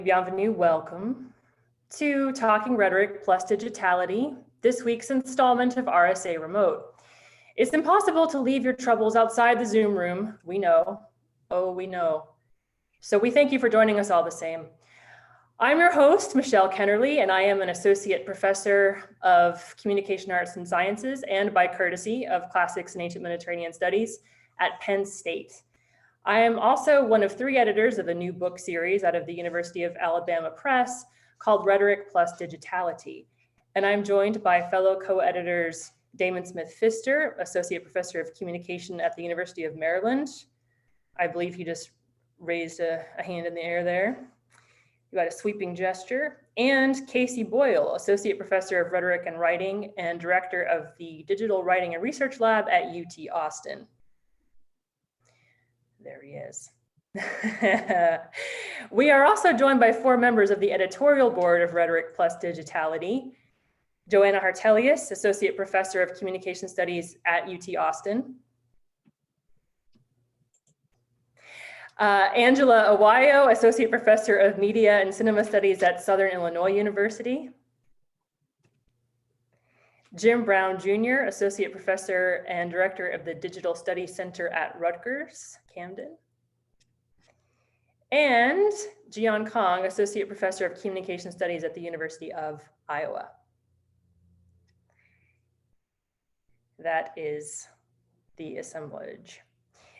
Bienvenue, welcome to Talking Rhetoric plus Digitality, this week's installment of RSA Remote. It's impossible to leave your troubles outside the Zoom room, we know. Oh, we know. So we thank you for joining us all the same. I'm your host, Michele Kennerly, and I am an associate professor of communication arts and sciences and, by courtesy, of classics and ancient Mediterranean studies at Penn State. I am also one of 3 editors of a new book series out of the University of Alabama Press called Rhetoric plus Digitality. And I'm joined by fellow co-editors Damien Pfister, Associate Professor of Communication at the University of Maryland. I believe he just raised a hand in the air there. You got a sweeping gesture. And Casey Boyle, Associate Professor of Rhetoric and Writing and Director of the Digital Writing and Research Lab at UT Austin. There he is. We are also joined by 4 members of the editorial board of Rhetoric plus Digitality. Joanna Hartelius, Associate Professor of Communication Studies at UT Austin. Angela Aguayo, Associate Professor of Media and Cinema Studies at Southern Illinois University. Jim Brown Jr., Associate Professor and Director of the Digital Studies Center at Rutgers, Camden. And Jiyeon Kang, Associate Professor of Communication Studies at the University of Iowa. That is the assemblage.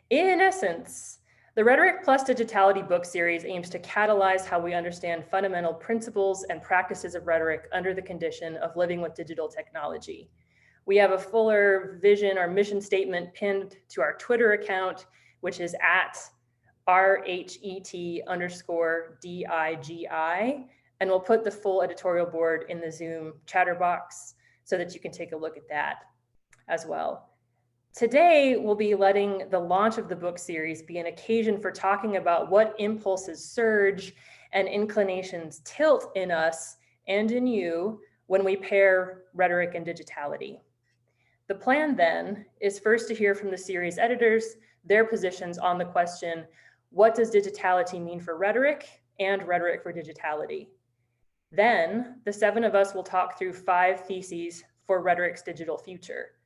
In essence, the Rhetoric plus Digitality book series aims to catalyze how we understand fundamental principles and practices of rhetoric under the condition of living with digital technology. We have a fuller vision or mission statement pinned to our Twitter account, which is at RHET_DIGI, and we'll put the full editorial board in the Zoom chatter box so that you can take a look at that as well. Today, we'll be letting the launch of the book series be an occasion for talking about what impulses surge and inclinations tilt in us and in you when we pair rhetoric and digitality. The plan then is first to hear from the series editors, their positions on the question, what does digitality mean for rhetoric and rhetoric for digitality? Then, the 7 of us will talk through 5 theses for rhetoric's digital future.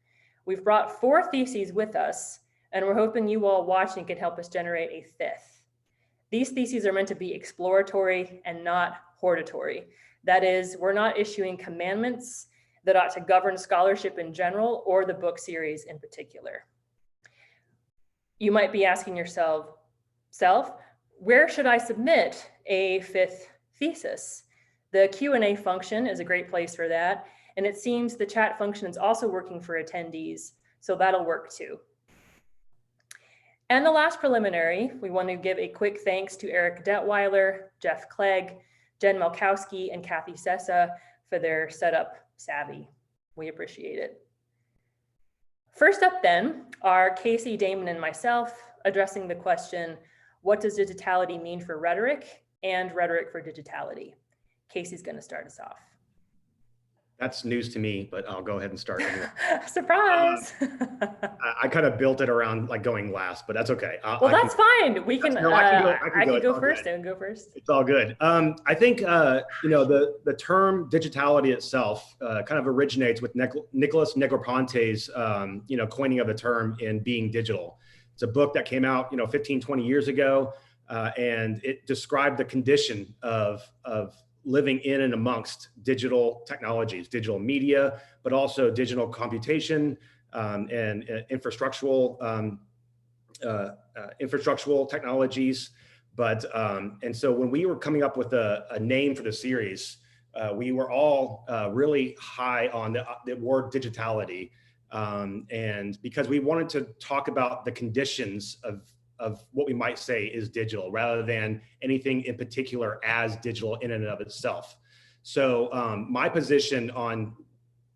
We've brought 4 theses with us, and we're hoping you all watching can help us generate a 5th. These theses are meant to be exploratory and not hortatory. That is, we're not issuing commandments that ought to govern scholarship in general or the book series in particular. You might be asking yourself, where should I submit a 5th thesis? The Q&A function is a great place for that. And it seems the chat function is also working for attendees, so that'll work too. And the last preliminary, we want to give a quick thanks to Eric Detweiler, Jeff Clegg, Jen Malkowski, and Kathy Sessa for their setup savvy. We appreciate it. First up then are Casey, Damien, and myself addressing the question, what does digitality mean for rhetoric and rhetoric for digitality? Casey's going to start us off. That's news to me, but I'll go ahead and start. Surprise! I kind of built it around like going last, but that's okay. That's fine. We can. No, I can go first. And go first. It's all good. I think the term digitality itself kind of originates with Nicholas Negroponte's coining of the term in Being Digital. It's a book that came out 15, 20 years ago, and it described the condition of living in and amongst digital technologies, digital media, but also digital computation and infrastructural technologies. And so when we were coming up with a name for the series, we were all really high on the word digitality. And because we wanted to talk about the conditions of what we might say is digital rather than anything in particular as digital in and of itself. So my position on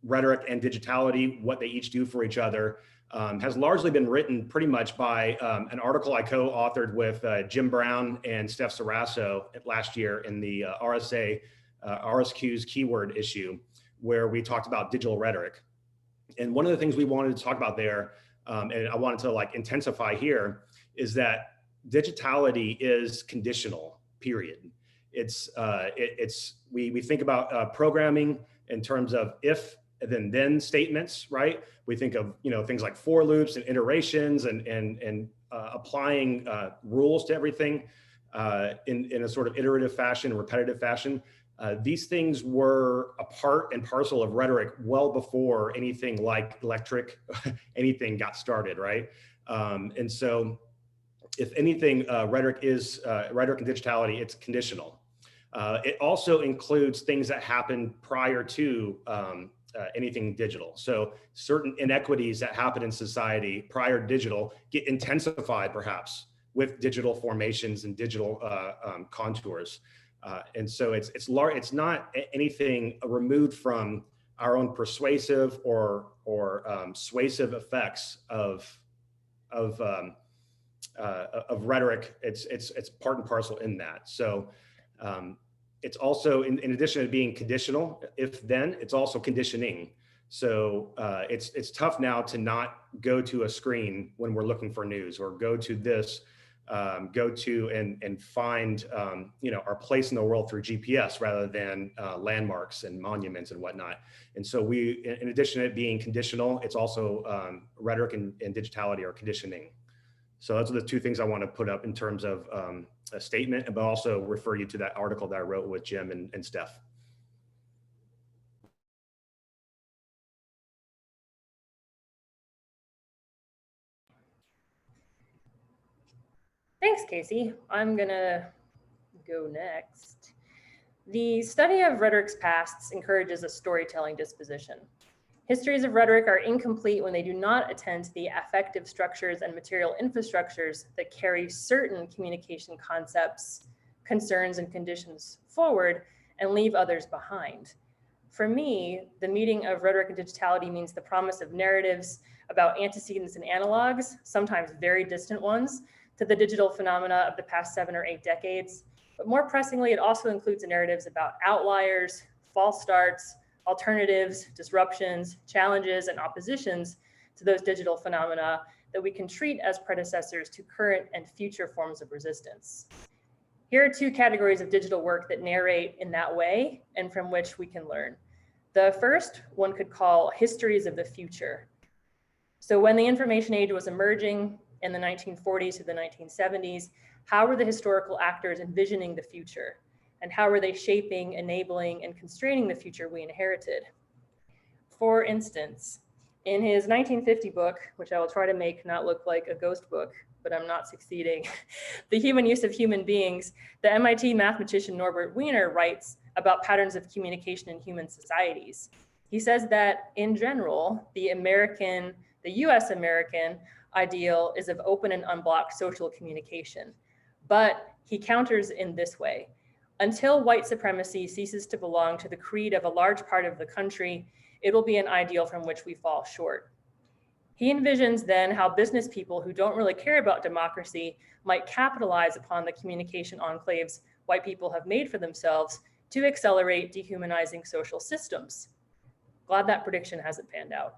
rhetoric and digitality, what they each do for each other, has largely been written pretty much by an article I co-authored with Jim Brown and Steph Sarasso last year in the RSQ's keyword issue, where we talked about digital rhetoric. And one of the things we wanted to talk about there, and I wanted to intensify here, is that digitality is conditional, period. We think about programming in terms of if and then statements, right? We think of things like for loops and iterations and applying rules to everything in a sort of iterative fashion, repetitive fashion. These things were a part and parcel of rhetoric well before anything like anything got started, right? And so, if anything, rhetoric and digitality, it's conditional. It also includes things that happen prior to anything digital. So certain inequities that happen in society prior to digital get intensified perhaps with digital formations and digital contours. And so it's not anything removed from our own persuasive or suasive effects of rhetoric. It's part and parcel in that. So it's also, in addition to being conditional, if then, it's also conditioning. So it's tough now to not go to a screen when we're looking for news, or go to this, and find our place in the world through GPS rather than landmarks and monuments and whatnot. And so in addition to it being conditional, it's also rhetoric and digitality are conditioning. So those are the two things I want to put up in terms of a statement, but also refer you to that article that I wrote with Jim and Steph. Thanks, Casey. I'm gonna go next. The study of rhetoric's pasts encourages a storytelling disposition. Histories of rhetoric are incomplete when they do not attend to the affective structures and material infrastructures that carry certain communication concepts, concerns, and conditions forward and leave others behind. For me, the meeting of rhetoric and digitality means the promise of narratives about antecedents and analogs, sometimes very distant ones, to the digital phenomena of the past 7 or 8 decades. But more pressingly, it also includes narratives about outliers, false starts, alternatives, disruptions, challenges, and oppositions to those digital phenomena that we can treat as predecessors to current and future forms of resistance. Here are 2 categories of digital work that narrate in that way and from which we can learn. The first one could call histories of the future. So when the information age was emerging in the 1940s to the 1970s, how were the historical actors envisioning the future? And how were they shaping, enabling, and constraining the future we inherited? For instance, in his 1950 book, which I will try to make not look like a ghost book, but I'm not succeeding, The Human Use of Human Beings, the MIT mathematician Norbert Wiener writes about patterns of communication in human societies. He says that in general, the US American ideal is of open and unblocked social communication. But he counters in this way: until white supremacy ceases to belong to the creed of a large part of the country, it will be an ideal from which we fall short. He envisions then how business people who don't really care about democracy might capitalize upon the communication enclaves white people have made for themselves to accelerate dehumanizing social systems. Glad that prediction hasn't panned out.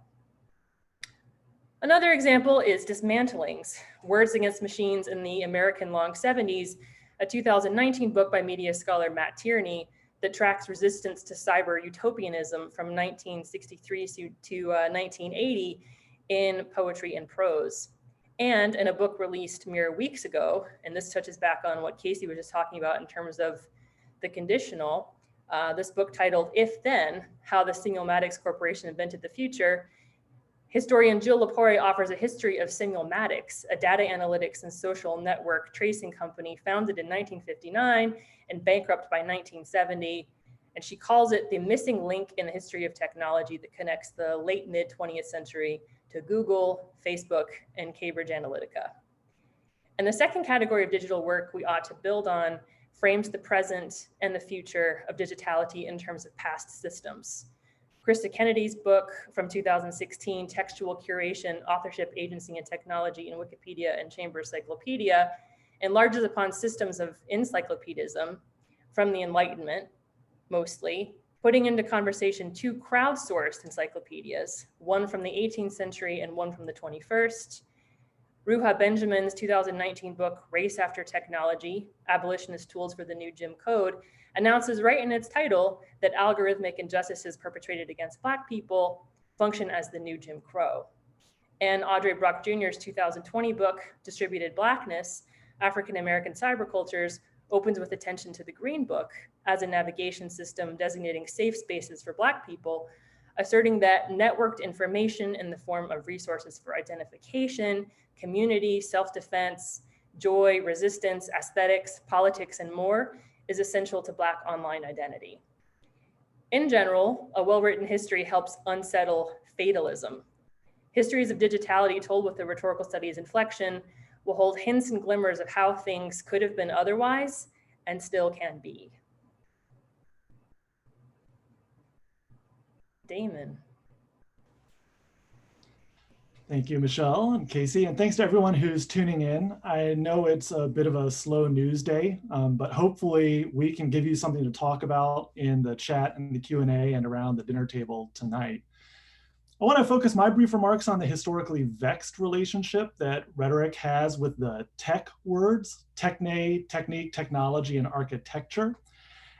Another example is dismantlings, Words Against Machines in the American Long 70s, a 2019 book by media scholar Matt Tierney that tracks resistance to cyber utopianism from 1963 to 1980 in poetry and prose. And in a book released mere weeks ago, and this touches back on what Casey was just talking about in terms of the conditional, this book titled If Then, How the Signalmatics Corporation Invented the Future, historian Jill Lepore offers a history of Signalmatics, a data analytics and social network tracing company founded in 1959 and bankrupt by 1970. And she calls it the missing link in the history of technology that connects the late mid-20th century to Google, Facebook, and Cambridge Analytica. And the second category of digital work we ought to build on frames the present and the future of digitality in terms of past systems. Krista Kennedy's book from 2016, Textual Curation, Authorship, Agency, and Technology in Wikipedia and Chambers Cyclopedia, enlarges upon systems of encyclopedism from the Enlightenment, mostly, putting into conversation 2 crowdsourced encyclopedias, one from the 18th century and one from the 21st. Ruha Benjamin's 2019 book, Race After Technology, Abolitionist Tools for the New Jim Code, announces right in its title that algorithmic injustices perpetrated against Black people function as the new Jim Crow. And Audrey Brock Jr.'s 2020 book, Distributed Blackness, African American Cybercultures, opens with attention to the Green Book as a navigation system designating safe spaces for Black people, asserting that networked information in the form of resources for identification, community, self-defense, joy, resistance, aesthetics, politics, and more is essential to Black online identity. In general, a well-written history helps unsettle fatalism. Histories of digitality told with the rhetorical studies inflection will hold hints and glimmers of how things could have been otherwise and still can be. Damon. Thank you, Michelle and Casey, and thanks to everyone who's tuning in. I know it's a bit of a slow news day, but hopefully we can give you something to talk about in the chat and the Q&A and around the dinner table tonight. I want to focus my brief remarks on the historically vexed relationship that rhetoric has with the tech words, techne, technique, technology, and architecture.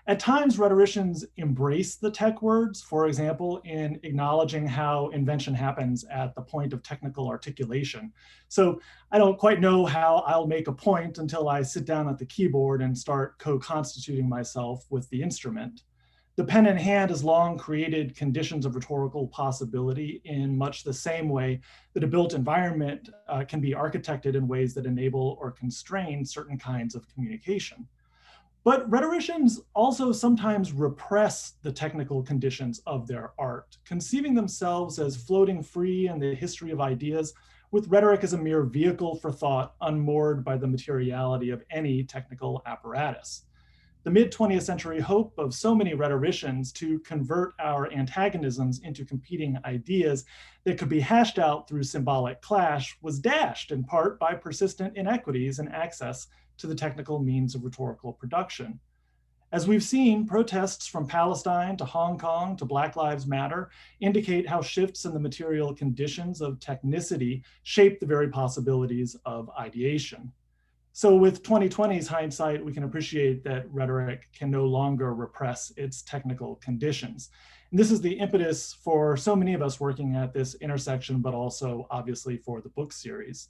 At times, rhetoricians embrace the tech words, for example, in acknowledging how invention happens at the point of technical articulation. So I don't quite know how I'll make a point until I sit down at the keyboard and start co-constituting myself with the instrument. The pen in hand has long created conditions of rhetorical possibility in much the same way that a built environment can be architected in ways that enable or constrain certain kinds of communication. But rhetoricians also sometimes repress the technical conditions of their art, conceiving themselves as floating free in the history of ideas, with rhetoric as a mere vehicle for thought unmoored by the materiality of any technical apparatus. The mid-20th century hope of so many rhetoricians to convert our antagonisms into competing ideas that could be hashed out through symbolic clash was dashed in part by persistent inequities in access to the technical means of rhetorical production. As we've seen, protests from Palestine to Hong Kong to Black Lives Matter indicate how shifts in the material conditions of technicity shape the very possibilities of ideation. So with 2020's hindsight, we can appreciate that rhetoric can no longer repress its technical conditions. And this is the impetus for so many of us working at this intersection, but also obviously for the book series.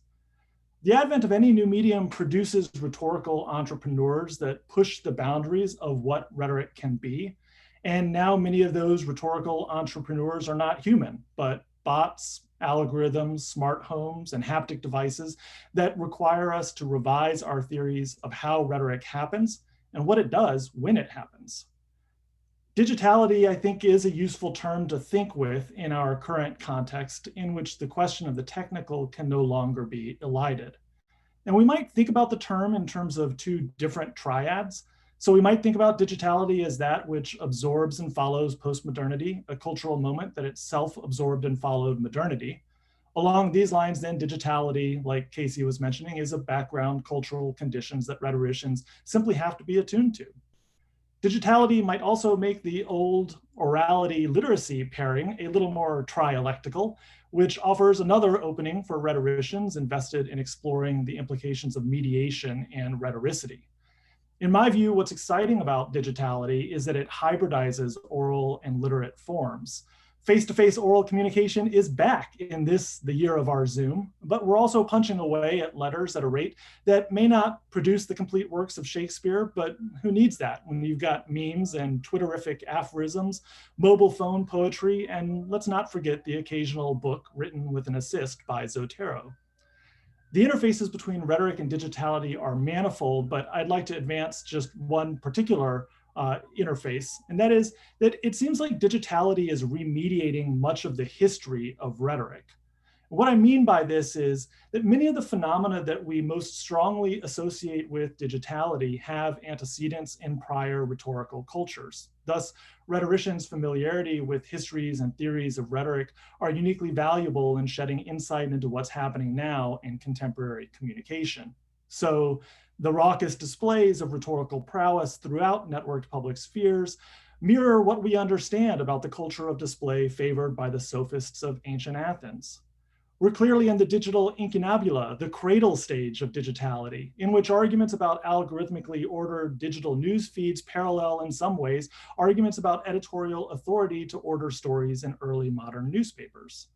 The advent of any new medium produces rhetorical entrepreneurs that push the boundaries of what rhetoric can be. And now many of those rhetorical entrepreneurs are not human, but bots, algorithms, smart homes, and haptic devices that require us to revise our theories of how rhetoric happens and what it does when it happens. Digitality, I think, is a useful term to think with in our current context in which the question of the technical can no longer be elided. And we might think about the term in terms of two different triads. So we might think about digitality as that which absorbs and follows postmodernity, a cultural moment that itself absorbed and followed modernity. Along these lines, then, digitality, like Casey was mentioning, is a background cultural conditions that rhetoricians simply have to be attuned to. Digitality might also make the old orality literacy pairing a little more trialectical, which offers another opening for rhetoricians invested in exploring the implications of mediation and rhetoricity. In my view, what's exciting about digitality is that it hybridizes oral and literate forms. Face-to-face oral communication is back in the year of our Zoom, but we're also punching away at letters at a rate that may not produce the complete works of Shakespeare, but who needs that when you've got memes and Twitterific aphorisms, mobile phone poetry, and let's not forget the occasional book written with an assist by Zotero. The interfaces between rhetoric and digitality are manifold, but I'd like to advance just one particular interface, and that is that it seems like digitality is remediating much of the history of rhetoric. What I mean by this is that many of the phenomena that we most strongly associate with digitality have antecedents in prior rhetorical cultures. Thus, rhetoricians' familiarity with histories and theories of rhetoric are uniquely valuable in shedding insight into what's happening now in contemporary communication. So, the raucous displays of rhetorical prowess throughout networked public spheres mirror what we understand about the culture of display favored by the sophists of ancient Athens. We're clearly in the digital incunabula, the cradle stage of digitality, in which arguments about algorithmically ordered digital news feeds parallel in some ways arguments about editorial authority to order stories in early modern newspapers.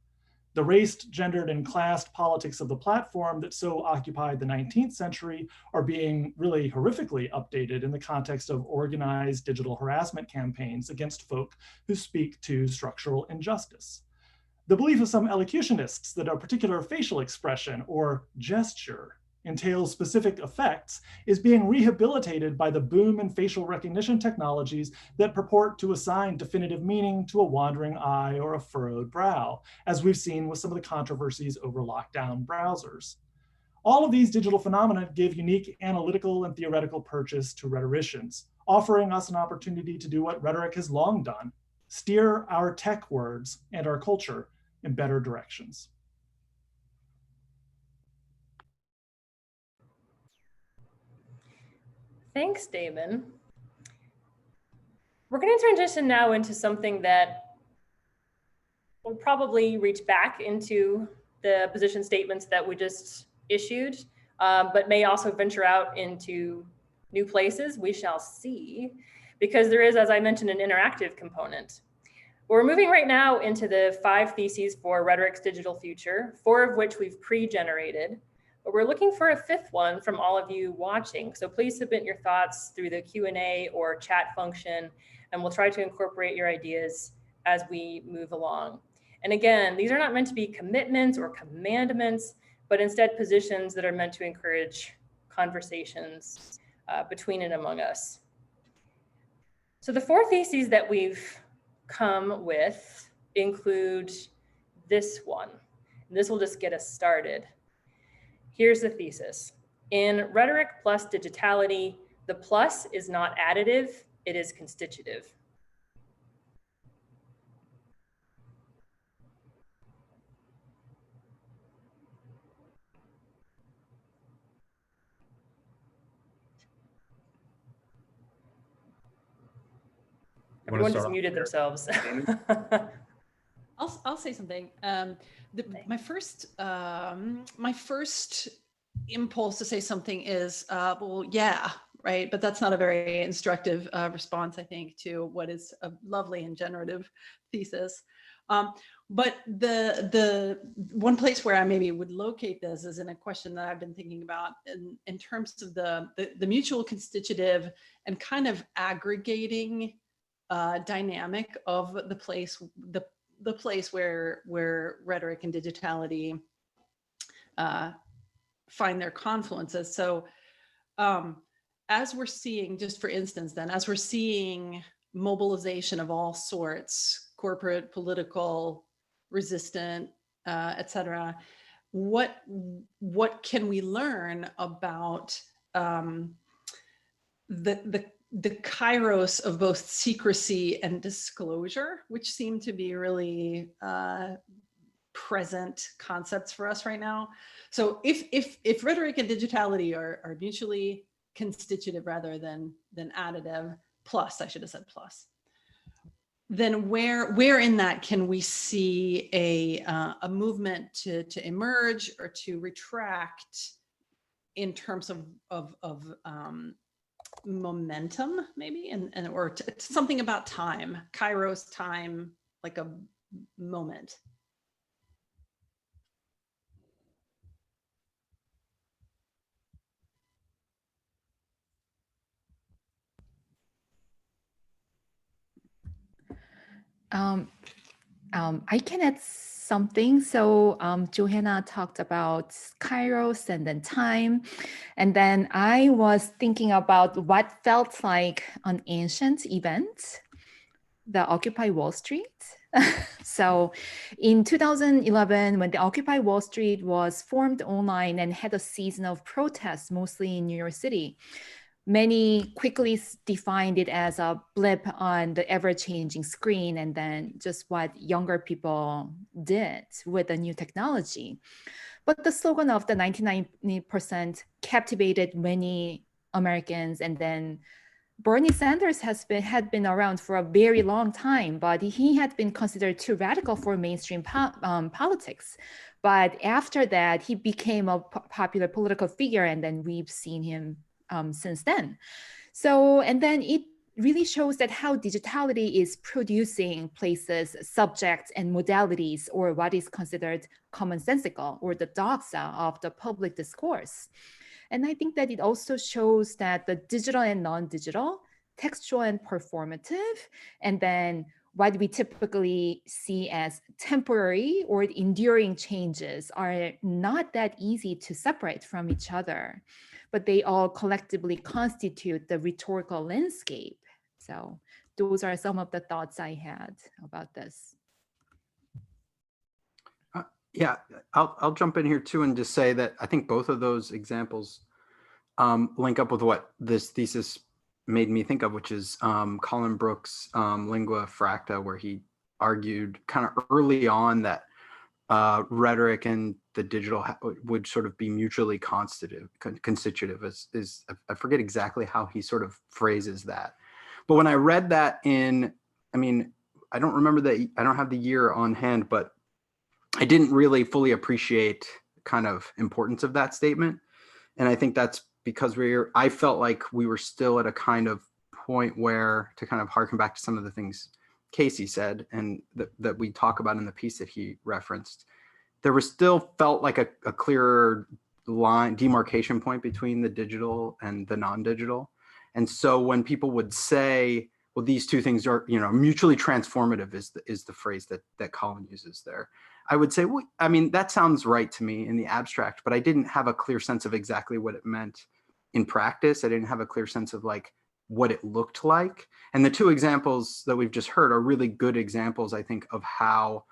The raced, gendered, and classed politics of the platform that so occupied the 19th century are being really horrifically updated in the context of organized digital harassment campaigns against folk who speak to structural injustice. The belief of some elocutionists that a particular facial expression or gesture entails specific effects is being rehabilitated by the boom in facial recognition technologies that purport to assign definitive meaning to a wandering eye or a furrowed brow, as we've seen with some of the controversies over lockdown browsers. All of these digital phenomena give unique analytical and theoretical purchase to rhetoricians, offering us an opportunity to do what rhetoric has long done: steer our tech words and our culture in better directions. Thanks, Damon. We're going to transition now into something that will probably reach back into the position statements that we just issued, but may also venture out into new places. We shall see, because there is, as I mentioned, an interactive component. We're moving right now into the 5 theses for Rhetoric's digital future, 4 of which we've pre-generated, but we're looking for a 5th one from all of you watching. So please submit your thoughts through the Q&A or chat function, and we'll try to incorporate your ideas as we move along. And again, these are not meant to be commitments or commandments, but instead positions that are meant to encourage conversations between and among us. So the 4 theses that we've come with include this one. And this will just get us started. Here's the thesis. In rhetoric plus digitality, the plus is not additive, it is constitutive. Everyone just muted themselves. I'll say something. My first impulse to say something is, well, yeah, right. But that's not a very instructive response, I think, to what is a lovely and generative thesis. But the one place where I maybe would locate this is in a question that I've been thinking about in terms of the mutual constitutive and kind of aggregating dynamic of the place where rhetoric and digitality find their confluences. So as we're seeing, just for instance, then, as we're seeing mobilization of all sorts, corporate, political, resistant, et cetera, what can we learn about the kairos of both secrecy and disclosure, which seem to be really present concepts for us right now? So if rhetoric and digitality are mutually constitutive rather than additive, plus, I should have said plus, then where in that can we see a movement to emerge or to retract in terms of momentum, maybe, and or something about time, kairos time, like a moment. I can add something. So Johanna talked about kairos and then time. And then I was thinking about what felt like an ancient event, the Occupy Wall Street. So in 2011, when the Occupy Wall Street was formed online and had a season of protests, mostly in New York City, many quickly defined it as a blip on the ever-changing screen, and then just what younger people did with the new technology. But the slogan of the 99% captivated many Americans, and then Bernie Sanders had been around for a very long time, but he had been considered too radical for mainstream politics. But after that, he became a popular political figure, and then we've seen him since then. So, and then it really shows that how digitality is producing places, subjects, and modalities, or what is considered commonsensical or the doxa of the public discourse. And I think that it also shows that the digital and non-digital, textual and performative, and then what we typically see as temporary or enduring changes are not that easy to separate from each other, but they all collectively constitute the rhetorical landscape. So those are some of the thoughts I had about this. Yeah, I'll jump in here too and just say that I think both of those examples link up with what this thesis made me think of, which is Colin Brooks' Lingua Fracta, where he argued kind of early on that rhetoric and the digital would sort of be mutually constitutive. I forget exactly how he sort of phrases that. But when I read that I mean, I don't remember I don't have the year on hand, but I didn't really fully appreciate kind of importance of that statement. And I think that's because I felt like we were still at a kind of point where, to kind of harken back to some of the things Casey said and that we talk about in the piece that he referenced, there was still felt like a clearer demarcation point between the digital and the non-digital. And so when people would say, well, these two things are, mutually transformative is the phrase that Colin uses there. I would say, well, I mean, that sounds right to me in the abstract, but I didn't have a clear sense of exactly what it meant in practice. I didn't have a clear sense of like what it looked like. And the two examples that we've just heard are really good examples, I think, of how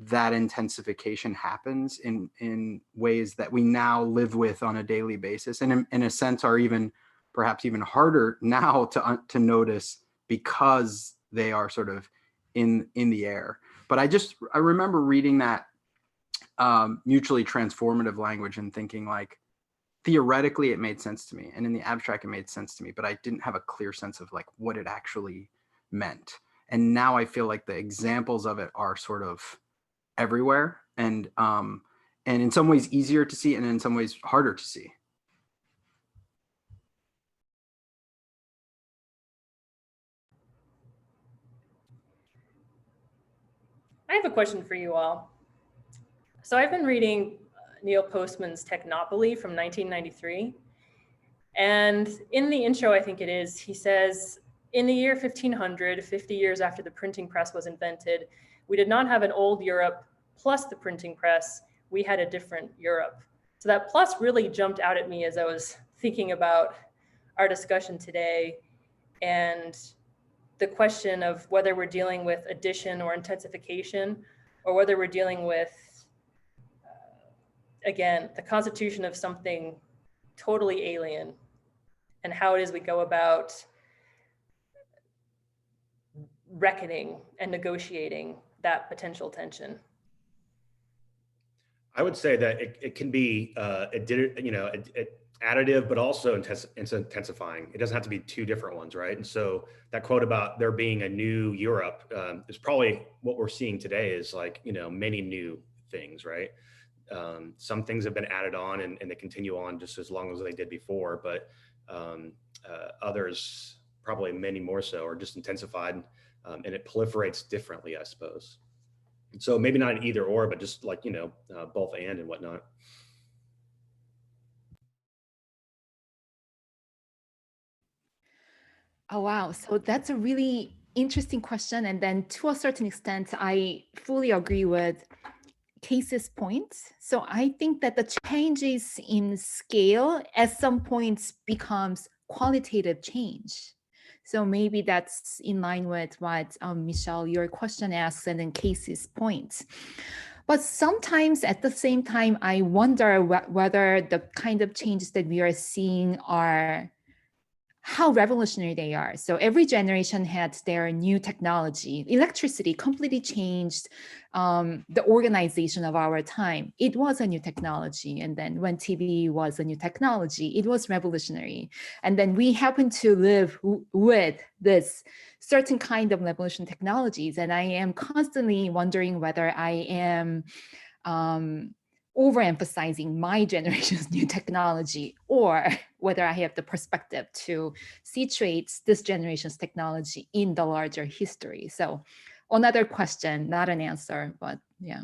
that intensification happens in ways that we now live with on a daily basis. And in a sense are perhaps even harder now to notice because they are sort of in the air. But I remember reading that mutually transformative language and thinking like, theoretically it made sense to me, and in the abstract it made sense to me, but I didn't have a clear sense of like what it actually meant. And now I feel like the examples of it are sort of everywhere, and in some ways easier to see and in some ways harder to see. I have a question for you all. So I've been reading Neil Postman's Technopoly from 1993. And in the intro, I think it is, he says, in the year 1500, 50 years after the printing press was invented, we did not have an old Europe plus the printing press. We had a different Europe. So that plus really jumped out at me as I was thinking about our discussion today and the question of whether we're dealing with addition or intensification, or whether we're dealing with, again, the constitution of something totally alien, and how it is we go about reckoning and negotiating that potential tension. I would say that it can be additive, but also intensifying. It doesn't have to be two different ones, right? And so that quote about there being a new Europe is probably what we're seeing today is like, many new things, right? Some things have been added on and they continue on just as long as they did before, but others, probably many more so, are just intensified and it proliferates differently, I suppose. So maybe not an either or, but just like, both and whatnot. Oh, wow. So that's a really interesting question. And then to a certain extent, I fully agree with Casey's point. So I think that the changes in scale at some points becomes qualitative change. So maybe that's in line with what Michele, your question asks, and then Casey's point. But sometimes at the same time, I wonder whether the kind of changes that we are seeing are how revolutionary they are. So every generation had their new technology. Electricity completely changed the organization of our time. It was a new technology. And then when TV was a new technology, it was revolutionary. And then we happen to live with this certain kind of revolution technologies. And I am constantly wondering whether I am overemphasizing my generation's new technology, or whether I have the perspective to situate this generation's technology in the larger history. So another question, not an answer, but yeah.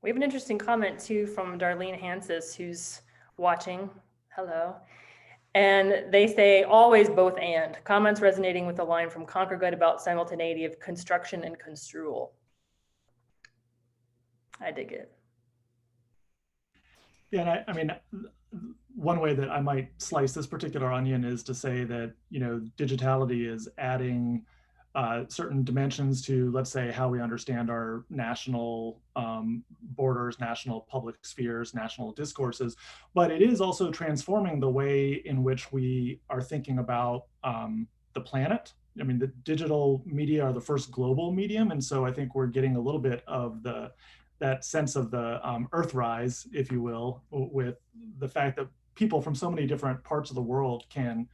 We have an interesting comment too from Darlene Hansis, who's watching. Hello. And they say always both and. Comments resonating with the line from Conquer Good about simultaneity of construction and construal. I dig it. Yeah, and I mean, one way that I might slice this particular onion is to say that, you know, digitality is adding certain dimensions to, let's say, how we understand our national borders, national public spheres, national discourses, but it is also transforming the way in which we are thinking about the planet. I mean, the digital media are the first global medium, and so I think we're getting a little bit of that sense of the Earthrise, if you will, with the fact that people from so many different parts of the world can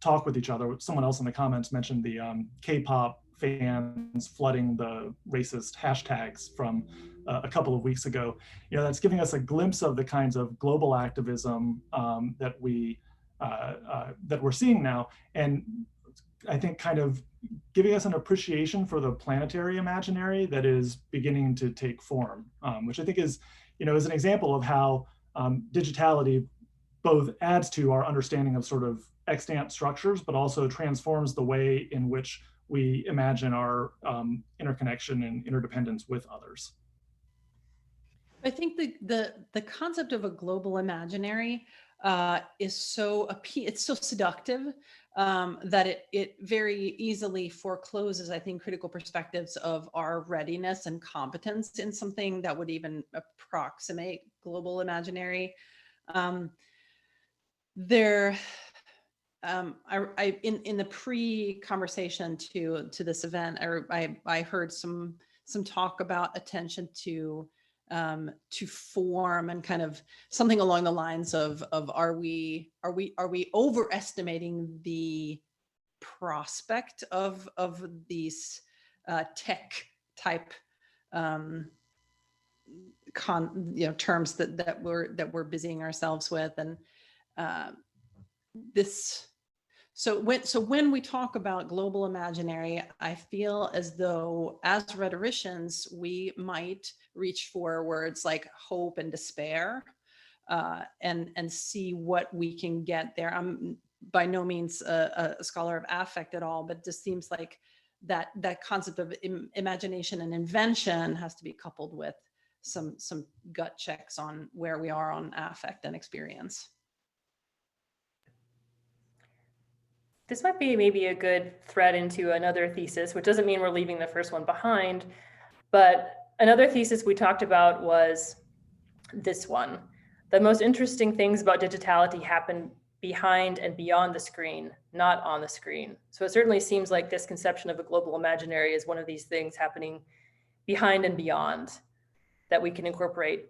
talk with each other. Someone else in the comments mentioned the K-pop fans flooding the racist hashtags from a couple of weeks ago. You know, that's giving us a glimpse of the kinds of global activism that we're seeing now, and I think kind of giving us an appreciation for the planetary imaginary that is beginning to take form, which I think is, you know, is an example of how digitality both adds to our understanding of sort of extant structures, but also transforms the way in which we imagine our interconnection and interdependence with others. I think the concept of a global imaginary is so it's so seductive that it very easily forecloses, I think, critical perspectives of our readiness and competence in something that would even approximate global imaginary. In the pre-conversation to this event, I heard some talk about attention to form, and kind of something along the lines of are we overestimating the prospect of these tech type terms that we're busying ourselves with, and this. So when we talk about global imaginary, I feel as though as rhetoricians, we might reach for words like hope and despair, and see what we can get there. I'm by no means a scholar of affect at all, but it just seems like that concept of imagination and invention has to be coupled with some gut checks on where we are on affect and experience. This might be maybe a good thread into another thesis, which doesn't mean we're leaving the first one behind, but another thesis we talked about was this one. The most interesting things about digitality happen behind and beyond the screen, not on the screen. So it certainly seems like this conception of a global imaginary is one of these things happening behind and beyond that we can incorporate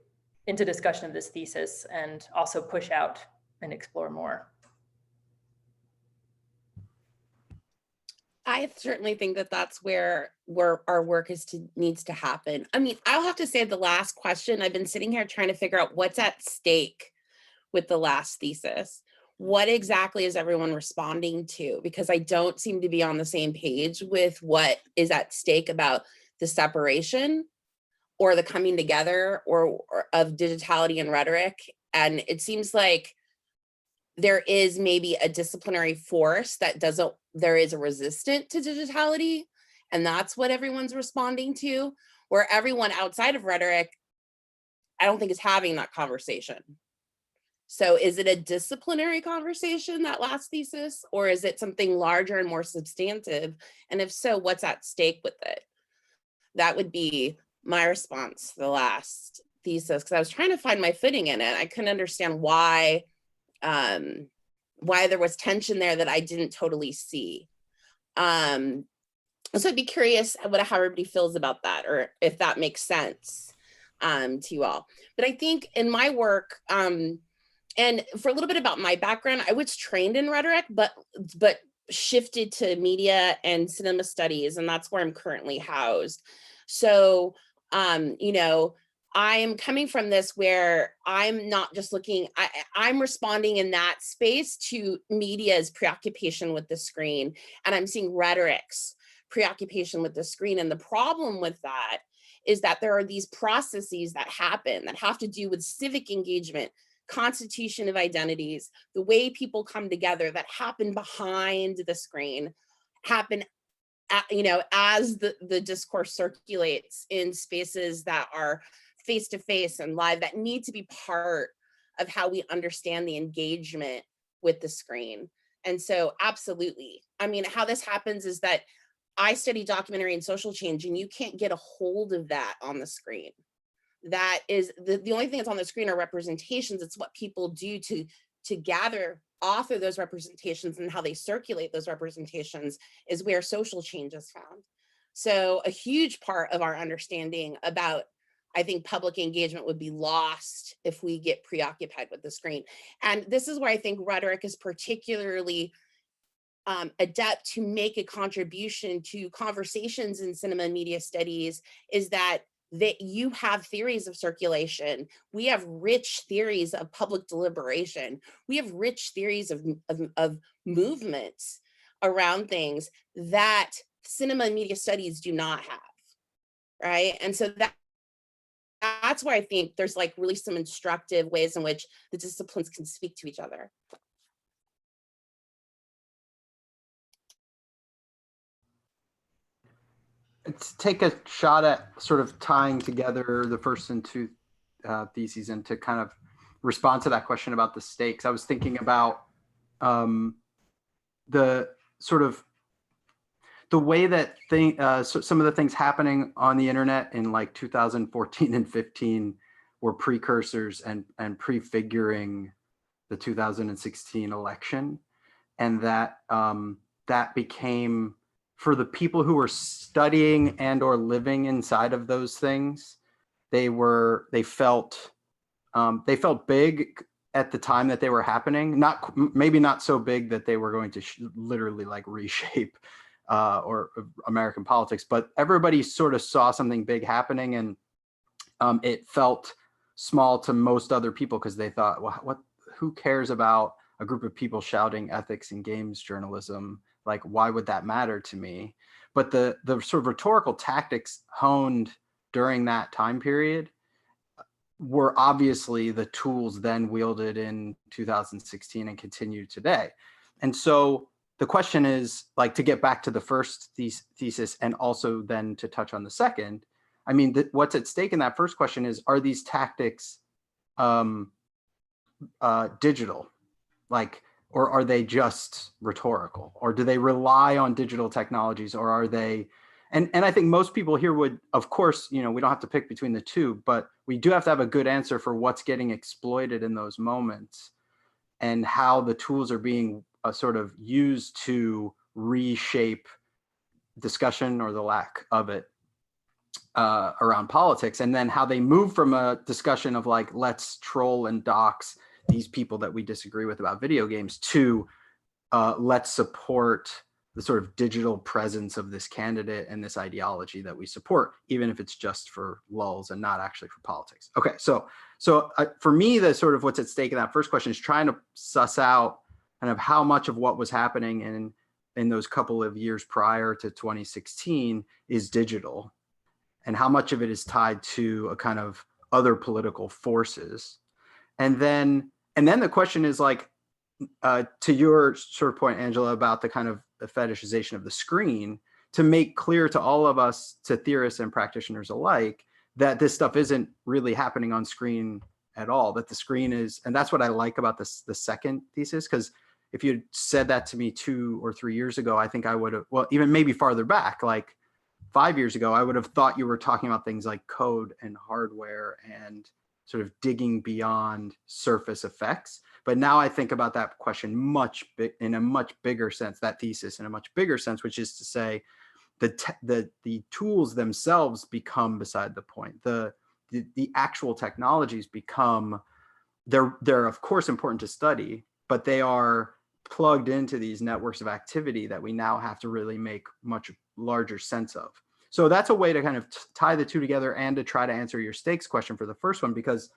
into discussion of this thesis and also push out and explore more. I certainly think that that's where our work needs to happen. I mean, I'll have to say the last question, I've been sitting here trying to figure out what's at stake with the last thesis. What exactly is everyone responding to? Because I don't seem to be on the same page with what is at stake about the separation or the coming together or of digitality and rhetoric. And it seems like there is maybe a disciplinary force that there is a resistant to digitality, and that's what everyone's responding to, where everyone outside of rhetoric, I don't think is having that conversation. So is it a disciplinary conversation, that last thesis, or is it something larger and more substantive? And if so, what's at stake with it? That would be my response to the last thesis, because I was trying to find my footing in it. I couldn't understand why why there was tension there that I didn't totally see. So I'd be curious how everybody feels about that, or if that makes sense to you all. But I think in my work, and for a little bit about my background, I was trained in rhetoric, but shifted to media and cinema studies, and that's where I'm currently housed. So, you know, I am coming from this where I'm not just looking, I'm responding in that space to media's preoccupation with the screen, and I'm seeing rhetoric's preoccupation with the screen. And the problem with that is that there are these processes that happen that have to do with civic engagement, constitution of identities, the way people come together, that happen behind the screen, happen you know, as the discourse circulates in spaces that are face-to-face and live, that need to be part of how we understand the engagement with the screen. And so absolutely, I mean, how this happens is that I study documentary and social change, and you can't get a hold of that on the screen. That is the only thing that's on the screen are representations. It's what people do to gather, author those representations, and how they circulate those representations is where social change is found. So a huge part of our understanding about, I think, public engagement would be lost if we get preoccupied with the screen. And this is where I think rhetoric is particularly adept to make a contribution to conversations in cinema and media studies, is that you have theories of circulation. We have rich theories of public deliberation. We have rich theories of movements around things that cinema and media studies do not have, right? And so that's why I think there's like really some instructive ways in which the disciplines can speak to each other. Let's take a shot at sort of tying together the first and two theses, and to kind of respond to that question about the stakes. I was thinking about the sort of the way that so some of the things happening on the internet in like 2014 and 15 were precursors and prefiguring the 2016 election, and that that became, for the people who were studying and or living inside of those things, they felt big at the time that they were happening. Maybe not so big that they were going to literally like reshape or American politics, but everybody sort of saw something big happening, and it felt small to most other people because they thought, well, who cares about a group of people shouting ethics and games journalism? Like, why would that matter to me? But the sort of rhetorical tactics honed during that time period were obviously the tools then wielded in 2016 and continue today. And so the question is, like, to get back to the first thesis and also then to touch on the second, I mean, what's at stake in that first question is, are these tactics digital? Like, or are they just rhetorical? Or do they rely on digital technologies? Or are they, and I think most people here would, of course, you know, we don't have to pick between the two, but we do have to have a good answer for what's getting exploited in those moments and how the tools are being sort of used to reshape discussion, or the lack of it, around politics. And then how they move from a discussion of like, let's troll and dox these people that we disagree with about video games, to let's support the sort of digital presence of this candidate and this ideology that we support, even if it's just for lulz and not actually for politics. Okay, so for me, the sort of what's at stake in that first question is trying to suss out kind of how much of what was happening in those couple of years prior to 2016 is digital, and how much of it is tied to a kind of other political forces. And then the question is like, to your sort of point, Angela, about the kind of the fetishization of the screen, to make clear to all of us, to theorists and practitioners alike, that this stuff isn't really happening on screen at all, that the screen is, and that's what I like about this, the second thesis, because if you had said that to me 2 or 3 years ago, I think I would have, well, even maybe farther back, like 5 years ago, I would have thought you were talking about things like code and hardware and sort of digging beyond surface effects. But now I think about that question in a much bigger sense, that thesis in a much bigger sense, which is to say the tools themselves become beside the point. The actual technologies become, they're of course important to study, but they are plugged into these networks of activity that we now have to really make much larger sense of. So that's a way to kind of tie the two together and to try to answer your stakes question for the first one, because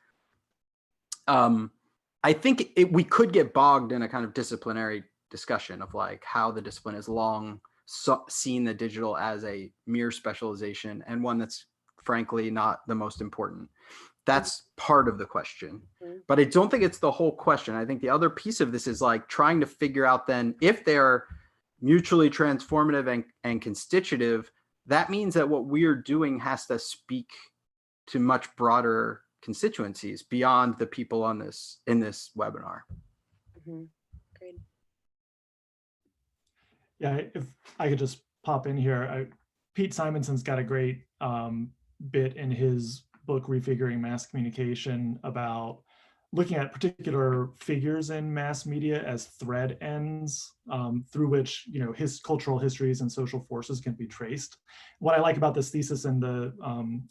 I think we could get bogged in a kind of disciplinary discussion of like how the discipline has long seen the digital as a mere specialization and one that's frankly not the most important. That's part of the question, but I don't think it's the whole question. I think the other piece of this is like trying to figure out then if they're mutually transformative and constitutive, that means that what we're doing has to speak to much broader constituencies beyond the people on this in this webinar. Great. Yeah, if I could just pop in here, Pete Simonson's got a great bit in his book, Refiguring Mass Communication, about looking at particular figures in mass media as thread ends through which, you know, his cultural histories and social forces can be traced. What I like about this thesis and the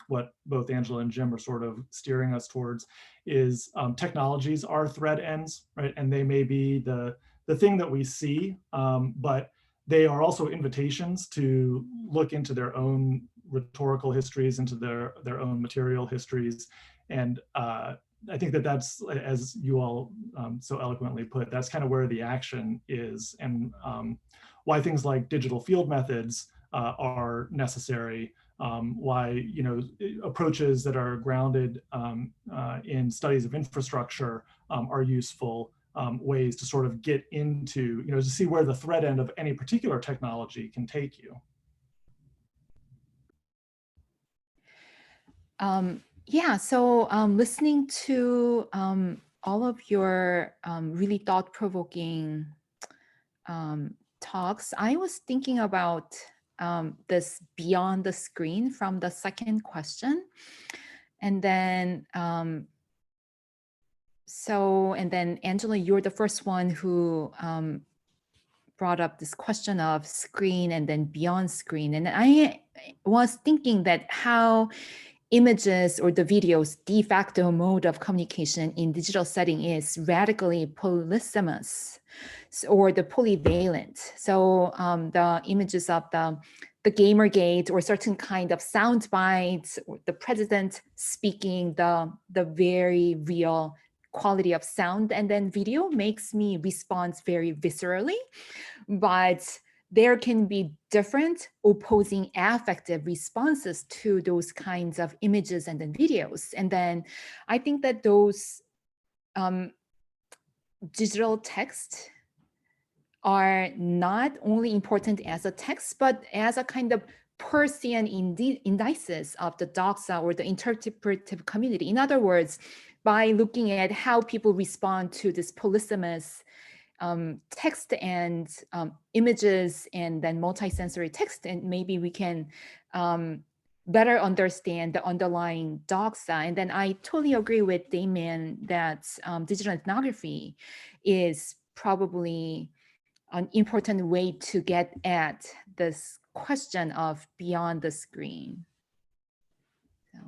what both Angela and Jim are sort of steering us towards is technologies are thread ends, right? And they may be the thing that we see, but they are also invitations to look into their own rhetorical histories, into their own material histories. And I think that that's, as you all so eloquently put, that's kind of where the action is, and why things like digital field methods are necessary, why, you know, approaches that are grounded in studies of infrastructure are useful, ways to sort of get into, you know, to see where the thread end of any particular technology can take you. Yeah, so listening to all of your really thought-provoking talks, I was thinking about this beyond the screen from the second question. And then, and then Angela, you're the first one who brought up this question of screen and then beyond screen. And I was thinking that how images or the video's de facto mode of communication in digital setting is radically polysemous or the polyvalent. So the images of the Gamergate or certain kind of sound bites, or the president speaking, the very real quality of sound and then video makes me respond very viscerally, but there can be different opposing affective responses to those kinds of images and then videos. And then I think that those digital texts are not only important as a text, but as a kind of Persian indices of the doxa or the interpretive community. In other words, by looking at how people respond to this polysemous text and images and then multisensory text, and maybe we can better understand the underlying doxa. And then I totally agree with Damien that digital ethnography is probably an important way to get at this question of beyond the screen. So.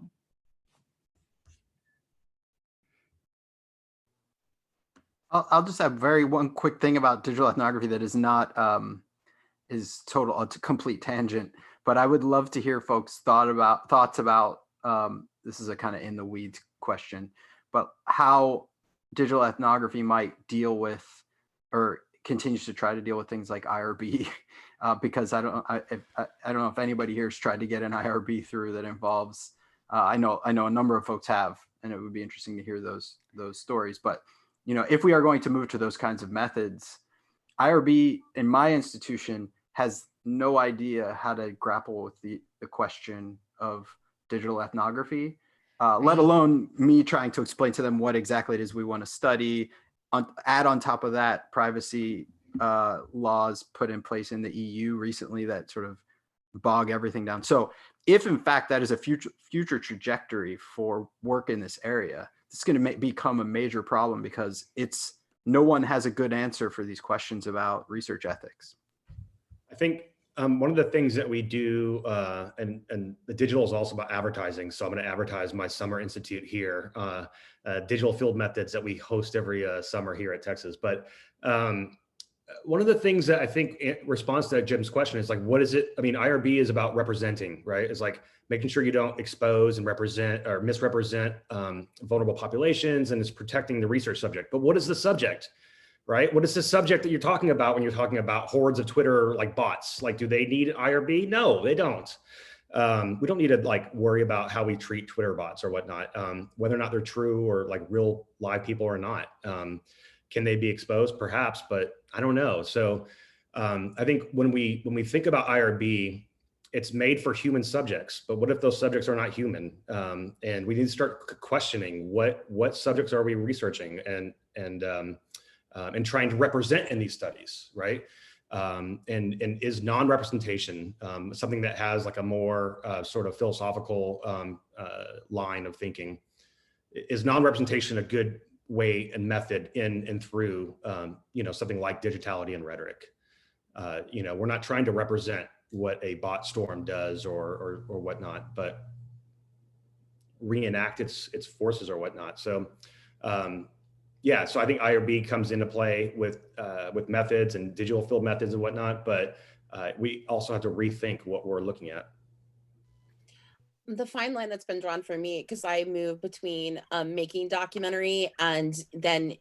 I'll just have one quick thing about digital ethnography that is not is a complete tangent, but I would love to hear folks' thoughts about this is a kind of in the weeds question, but how digital ethnography might deal with or continues to try to deal with things like IRB, because I don't know if anybody here has tried to get an IRB through that involves. I know a number of folks have, and it would be interesting to hear those stories, but. You know, if we are going to move to those kinds of methods, IRB in my institution has no idea how to grapple with the question of digital ethnography, let alone me trying to explain to them what exactly it is we want to study. Add on top of that, privacy laws put in place in the EU recently that sort of bog everything down. So if in fact that is a future trajectory for work in this area, it's going to become a major problem because no one has a good answer for these questions about research ethics. I think one of the things that we do, and the digital is also about advertising. So I'm going to advertise my summer institute here, digital field methods that we host every summer here at Texas. But one of the things that I think in response to Jim's question is like, what is it? I mean, IRB is about representing, right? It's like making sure you don't expose and represent or misrepresent vulnerable populations, and it's protecting the research subject. But what is the subject? Right? What is the subject that you're talking about when you're talking about hordes of Twitter like bots? Like, do they need IRB? No, they don't. We don't need to like worry about how we treat Twitter bots or whatnot, whether or not they're true or like real live people or not. Can they be exposed? Perhaps, but I don't know. So I think when we think about IRB, it's made for human subjects, but what if those subjects are not human? And we need to start questioning what subjects are we researching and trying to represent in these studies, right? And is non-representation something that has like a more sort of philosophical line of thinking? Is non-representation a good way and method in and through something like digitality and rhetoric? We're not trying to represent what a bot storm does or whatnot, but reenact its forces or whatnot. So yeah, so I think IRB comes into play with methods and digital field methods and whatnot, but we also have to rethink what we're looking at. The fine line that's been drawn for me, because I move between making documentary and then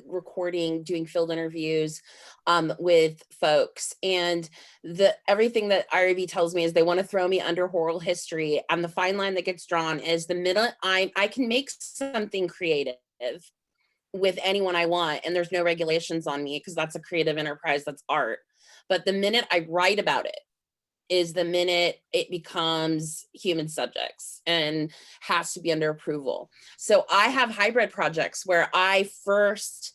recording, doing field interviews with folks. And everything that IRB tells me is they want to throw me under oral history. And the fine line that gets drawn is the minute I can make something creative with anyone I want, and there's no regulations on me because that's a creative enterprise, that's art. But the minute I write about it is the minute it becomes human subjects and has to be under approval. So I have hybrid projects where I first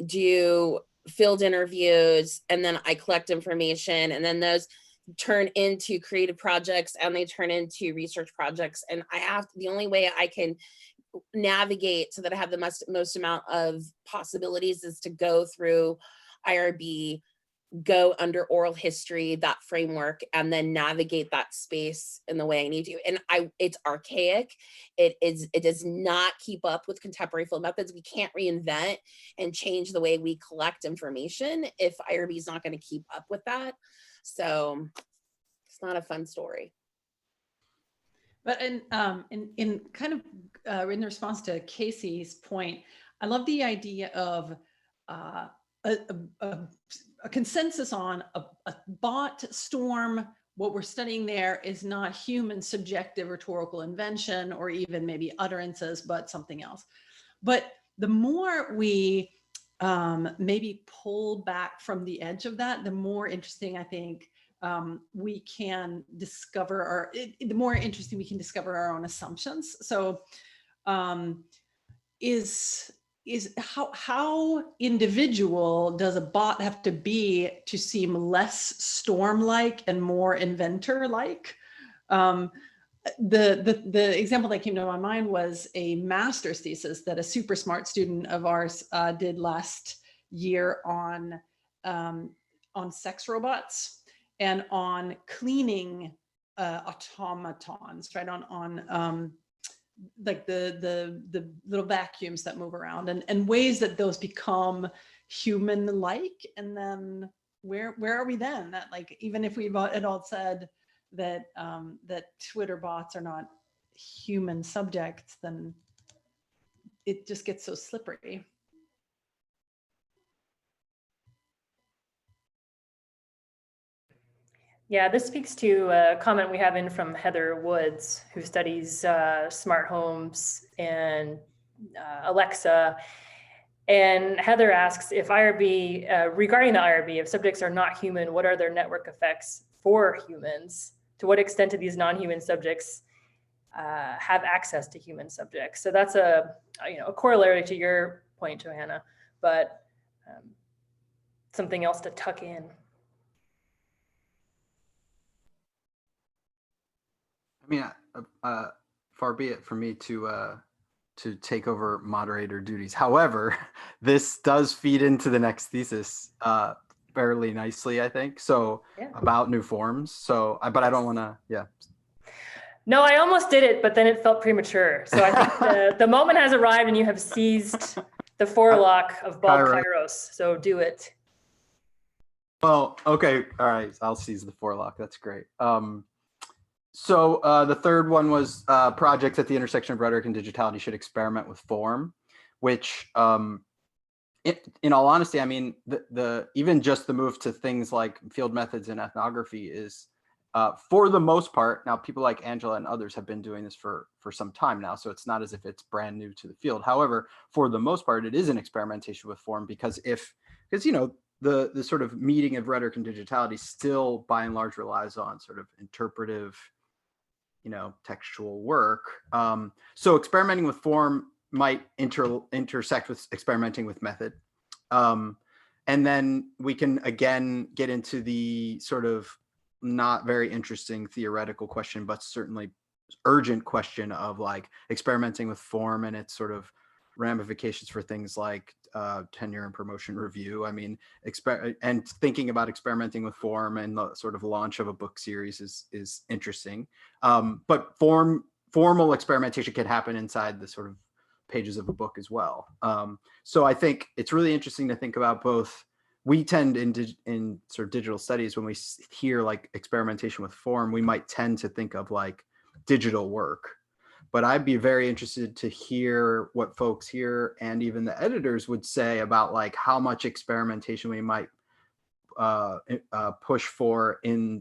do field interviews, and then I collect information, and then those turn into creative projects, and they turn into research projects. And the only way I can navigate so that I have the most amount of possibilities is to go through IRB, go under oral history, that framework, and then navigate that space in the way I need to. And it's archaic. It does not keep up with contemporary field methods. We can't reinvent and change the way we collect information if IRB is not going to keep up with that. So it's not a fun story. But in kind of in response to Casey's point, I love the idea of a consensus on a bot storm. What we're studying there is not human subjective rhetorical invention or even maybe utterances, but something else. But the more we maybe pull back from the edge of that, the more interesting I think we can discover, the more interesting we can discover our own assumptions. So is how individual does a bot have to be to seem less storm-like and more inventor-like? The example that came to my mind was a master's thesis that a super smart student of ours did last year on sex robots and on cleaning automatons, right? On like the little vacuums that move around and ways that those become human-like. And then where are we then? That like, even if we had all said that that Twitter bots are not human subjects, then it just gets so slippery. Yeah, this speaks to a comment we have in from Heather Woods, who studies smart homes and Alexa. And Heather asks if IRB, regarding the IRB, if subjects are not human, what are their network effects for humans? To what extent do these non-human subjects have access to human subjects? So that's a corollary to your point, Johanna, but something else to tuck in. I mean, far be it for me to to take over moderator duties. However, this does feed into the next thesis fairly nicely, I think. So Yeah. about new forms. So, but I don't want to, yeah. No, I almost did it, but then it felt premature. So I think the moment has arrived and you have seized the forelock of Bob Kairos. So do it. Well, okay. All right. I'll seize the forelock. That's great. So the third one was projects at the intersection of rhetoric and digitality should experiment with form, which in all honesty, I mean, the even just the move to things like field methods and ethnography is for the most part, now people like Angela and others have been doing this for some time now, so it's not as if it's brand new to the field. However, for the most part, it is an experimentation with form because you know, the sort of meeting of rhetoric and digitality still by and large relies on sort of interpretive, you know, textual work. So experimenting with form might intersect with experimenting with method. And then we can again get into the sort of not very interesting theoretical question, but certainly urgent question of like experimenting with form and its sort of ramifications for things like tenure and promotion review. I mean, and thinking about experimenting with form and the sort of launch of a book series is interesting. But formal experimentation can happen inside the sort of pages of a book as well. So I think it's really interesting to think about both. We tend in sort of digital studies, when we hear like experimentation with form, we might tend to think of like digital work. But I'd be very interested to hear what folks here and even the editors would say about like how much experimentation we might push for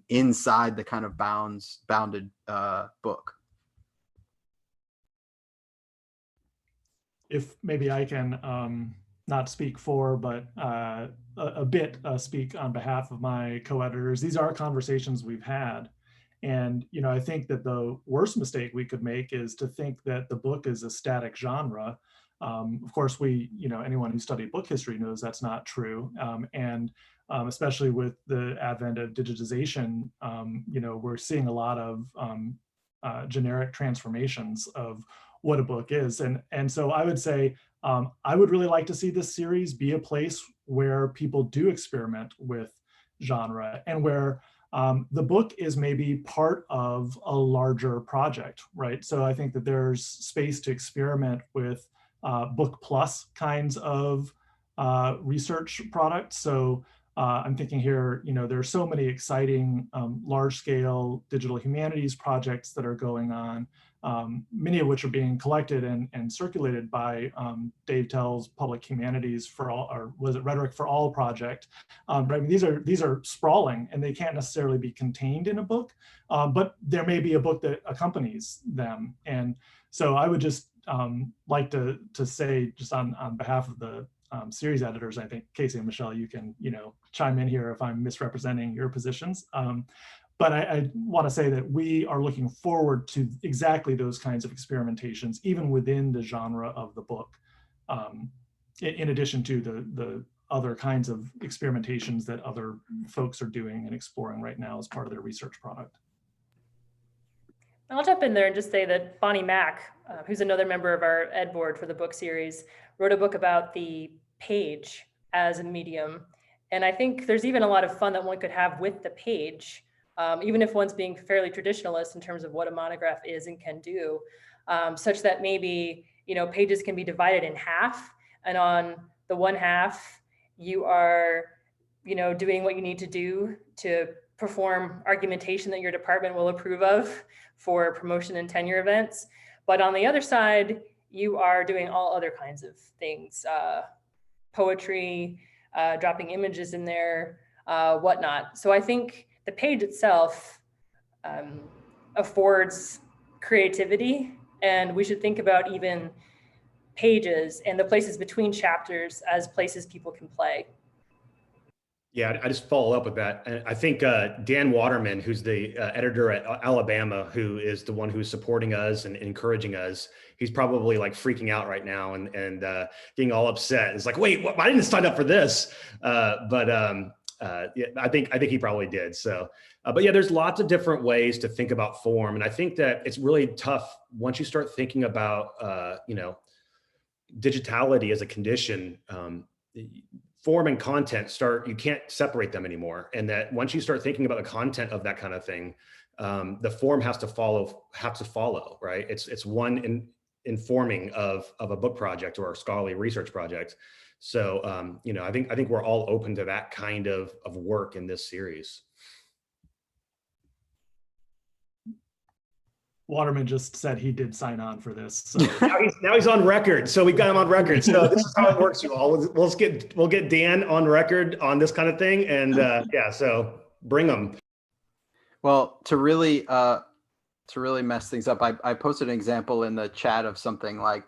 inside the kind of bounded book. If maybe I can not speak for, but a bit speak on behalf of my co-editors. These are conversations we've had. And, you know, I think that the worst mistake we could make is to think that the book is a static genre. Of course, anyone who studied book history knows that's not true. And especially with the advent of digitization, you know, we're seeing a lot of generic transformations of what a book is. And so I would say, I would really like to see this series be a place where people do experiment with genre and where the book is maybe part of a larger project, right? So I think that there's space to experiment with book plus kinds of research products. So I'm thinking here, you know, there are so many exciting large scale digital humanities projects that are going on. Many of which are being collected and circulated by Dave Tell's Public Humanities for All, or was it Rhetoric for All project. But I mean, these are sprawling and they can't necessarily be contained in a book, but there may be a book that accompanies them. And so I would just like to say, just on behalf of the series editors, I think Casey and Michele, you can, you know, chime in here if I'm misrepresenting your positions. But I want to say that we are looking forward to exactly those kinds of experimentations, even within the genre of the book, in addition to the other kinds of experimentations that other folks are doing and exploring right now as part of their research product. I'll jump in there and just say that Bonnie Mack, who's another member of our ed board for the book series, wrote a book about the page as a medium. And I think there's even a lot of fun that one could have with the page. Even if one's being fairly traditionalist in terms of what a monograph is and can do, such that maybe, you know, pages can be divided in half, and on the one half, you are, you know, doing what you need to do to perform argumentation that your department will approve of for promotion and tenure events. But on the other side, you are doing all other kinds of things, poetry, dropping images in there, whatnot. So I think the page itself affords creativity, and we should think about even pages and the places between chapters as places people can play. Yeah, I just follow up with that. And I think Dan Waterman, who's the editor at Alabama, who is the one who's supporting us and encouraging us, he's probably like freaking out right now and getting all upset. It's like, wait, what? I didn't sign up for this. Yeah, I think he probably did. So, but yeah, there's lots of different ways to think about form. And I think that it's really tough once you start thinking about, you know, digitality as a condition, form and content you can't separate them anymore. And that once you start thinking about the content of that kind of thing, the form has to follow, right? It's one informing of a book project or a scholarly research project. So, you know, I think we're all open to that kind of work in this series. Waterman just said he did sign on for this. So. now he's on record. So we've got him on record. So this is how it works, you all. We'll get Dan on record on this kind of thing. And yeah, so bring them. Well, to really mess things up, I posted an example in the chat of something like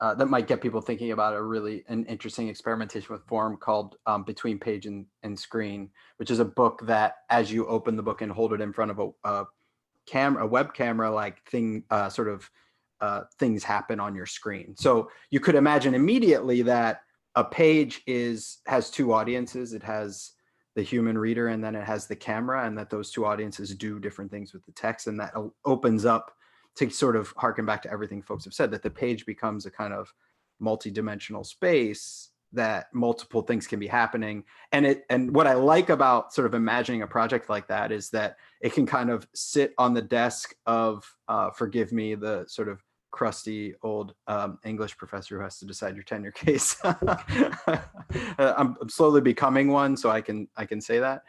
that might get people thinking about an interesting experimentation with form called Between Page and Screen, which is a book that as you open the book and hold it in front of a web camera like thing, things happen on your screen. So you could imagine immediately that a page has two audiences. It has the human reader and then it has the camera, and that those two audiences do different things with the text. And that opens up to sort of harken back to everything folks have said, that the page becomes a kind of multi-dimensional space that multiple things can be happening. And what I like about sort of imagining a project like that is that it can kind of sit on the desk of, forgive me, the sort of crusty old English professor who has to decide your tenure case. I'm slowly becoming one, so I can say that.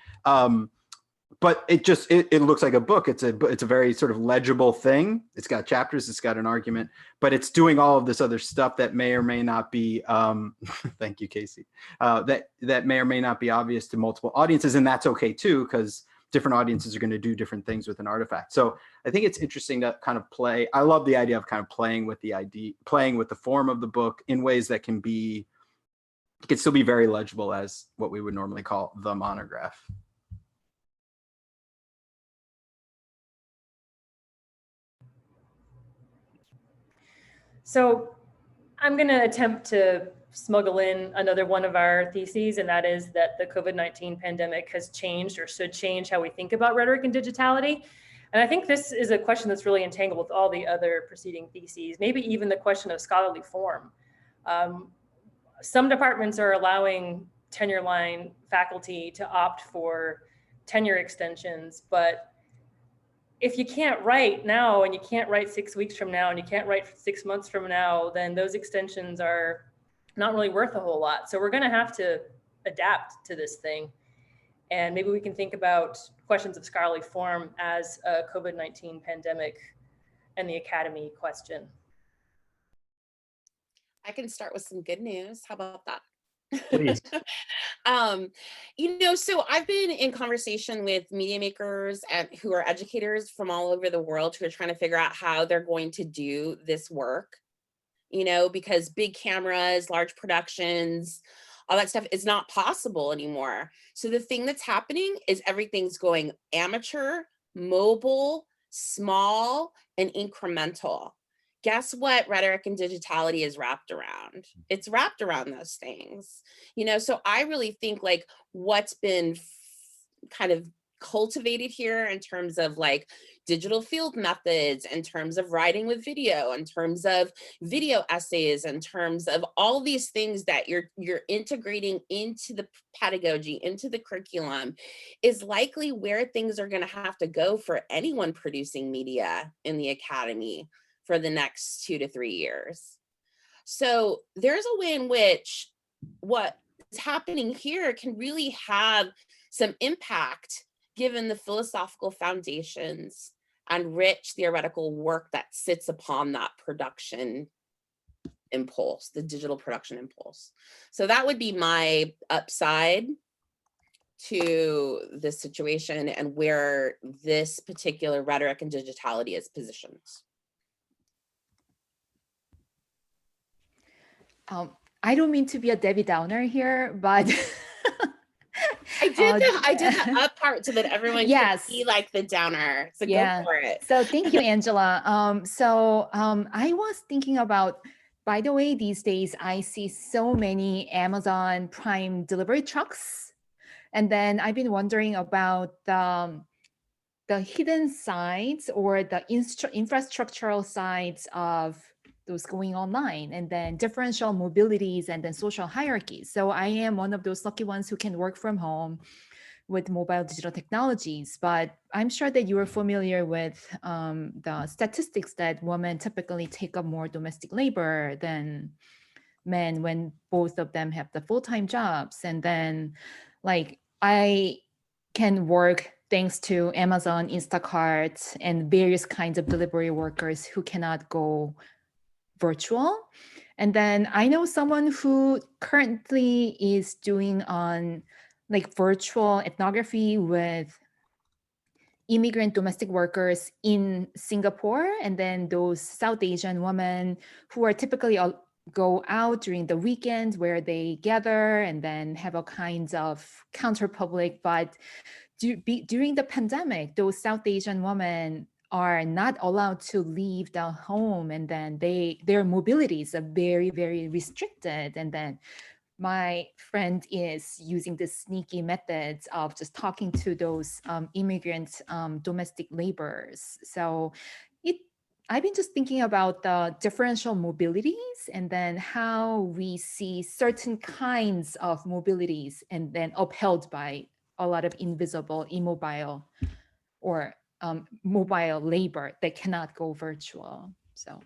But it looks like a book. It's a very sort of legible thing. It's got chapters, it's got an argument, but it's doing all of this other stuff that may or may not be, thank you, Casey, that may or may not be obvious to multiple audiences. And that's okay too, because different audiences are going to do different things with an artifact. So I think it's interesting to kind of play. I love the idea of kind of playing with the form of the book in ways that can still be very legible as what we would normally call the monograph. So I'm going to attempt to smuggle in another one of our theses, and that is that the COVID-19 pandemic has changed or should change how we think about rhetoric and digitality. And I think this is a question that's really entangled with all the other preceding theses, maybe even the question of scholarly form. Some departments are allowing tenure line faculty to opt for tenure extensions, but if you can't write now and you can't write 6 weeks from now and you can't write 6 months from now, then those extensions are not really worth a whole lot. So we're going to have to adapt to this thing. And maybe we can think about questions of scholarly form as a COVID-19 pandemic and the academy question. I can start with some good news. How about that? Please. So I've been in conversation with media makers who are educators from all over the world who are trying to figure out how they're going to do this work, because big cameras, large productions, all that stuff is not possible anymore. So the thing that's happening is everything's going amateur, mobile, small, and incremental. Guess what rhetoric and digitality is wrapped around? It's wrapped around those things. So I really think like what's been kind of cultivated here in terms of like digital field methods, in terms of writing with video, in terms of video essays, in terms of all these things that you're integrating into the pedagogy, into the curriculum, is likely where things are going to have to go for anyone producing media in the academy for the next 2 to 3 years. So there's a way in which what is happening here can really have some impact given the philosophical foundations and rich theoretical work that sits upon that production impulse, the digital production impulse. So that would be my upside to this situation and where this particular rhetoric and digitality is positioned. I don't mean to be a Debbie Downer here, but I did the up part so that everyone can be like the downer. So go for it. So thank you, Angela. I was thinking about, by the way, these days I see so many Amazon Prime delivery trucks, and then I've been wondering about the hidden sides or the infrastructural sides of those going online, and then differential mobilities, and then social hierarchies. So I am one of those lucky ones who can work from home with mobile digital technologies, but I'm sure that you are familiar with the statistics that women typically take up more domestic labor than men when both of them have the full-time jobs. And then like I can work thanks to Amazon, Instacart, and various kinds of delivery workers who cannot go virtual. And then I know someone who currently is doing on like virtual ethnography with immigrant domestic workers in Singapore, and then those South Asian women who are typically go out during the weekends where they gather and then have all kinds of counter-public. But during the pandemic, those South Asian women are not allowed to leave the home, and then their mobilities are very, very restricted. And then my friend is using the sneaky methods of just talking to those immigrant domestic laborers. So I've been just thinking about the differential mobilities, and then how we see certain kinds of mobilities and then upheld by a lot of invisible, immobile, or mobile labor that cannot go virtual. So.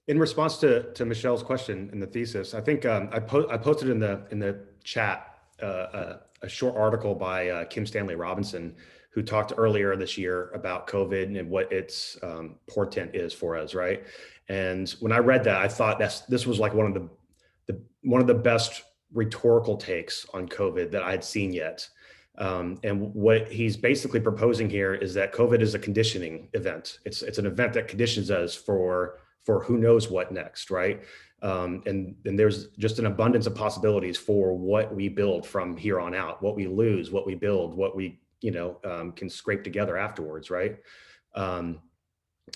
In response to Michelle's question in the thesis, I think I posted in the chat a short article by Kim Stanley Robinson, who talked earlier this year about COVID and what its portent is for us, right? And when I read that, I thought this was like one of the best rhetorical takes on COVID that I had seen yet. And what he's basically proposing here is that COVID is a conditioning event. It's an event that conditions us for who knows what next, right? And there's just an abundance of possibilities for what we build from here on out, what we lose, what we build, what we can scrape together afterwards, right?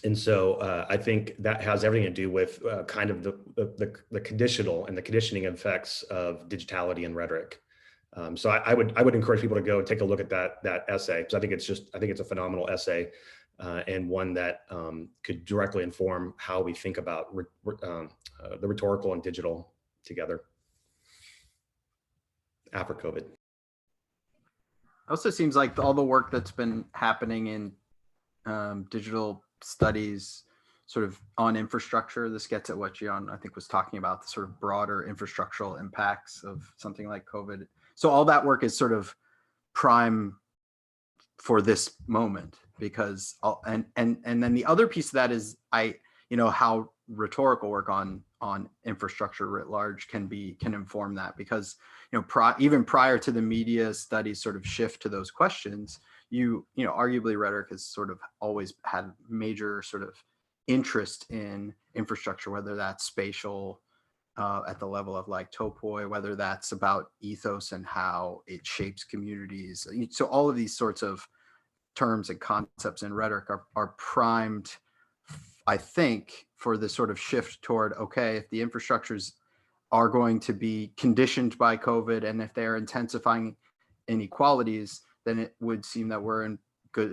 And so I think that has everything to do with kind of the conditional and the conditioning effects of digitality and rhetoric. So I would encourage people to go take a look at that essay, because I think it's a phenomenal essay, and one that could directly inform how we think about the rhetorical and digital together after COVID. Also seems like all the work that's been happening in digital studies sort of on infrastructure, this gets at what Jiyeon, I think, was talking about, the sort of broader infrastructural impacts of something like COVID. So all that work is sort of prime for this moment, because and then the other piece of that is how rhetorical work on infrastructure writ large can inform that, because even prior to the media studies sort of shift to those questions, arguably rhetoric has sort of always had major sort of interest in infrastructure, whether that's spatial at the level of like topoi, whether that's about ethos and how it shapes communities. So all of these sorts of terms and concepts in rhetoric are primed, I think, for this sort of shift toward, okay, if the infrastructures are going to be conditioned by COVID, and if they're intensifying inequalities, then it would seem that we're in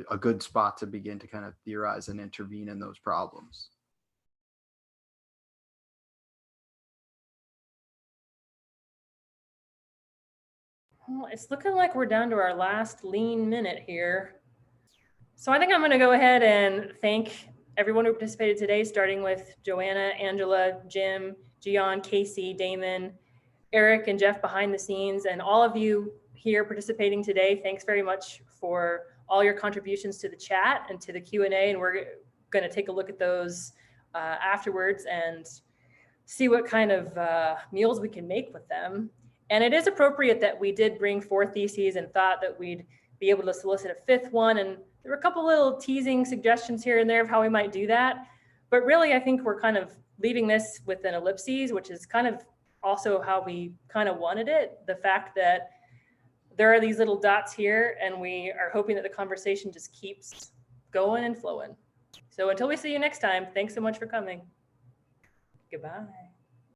a good spot to begin to kind of theorize and intervene in those problems. Well, it's looking like we're down to our last lean minute here. So I think I'm going to go ahead and thank everyone who participated today, starting with Joanna, Angela, Jim, Jiyeon, Casey, Damon, Eric, and Jeff behind the scenes, and all of you here participating today. Thanks very much for all your contributions to the chat and to the Q&A, and we're going to take a look at those afterwards and see what kind of meals we can make with them. And it is appropriate that we did bring 4 theses and thought that we'd be able to solicit a 5th one. And there were a couple little teasing suggestions here and there of how we might do that. But really, I think we're kind of leaving this with an ellipses, which is kind of also how we kind of wanted it. The fact that there are these little dots here, and we are hoping that the conversation just keeps going and flowing. So until we see you next time, thanks so much for coming. Goodbye.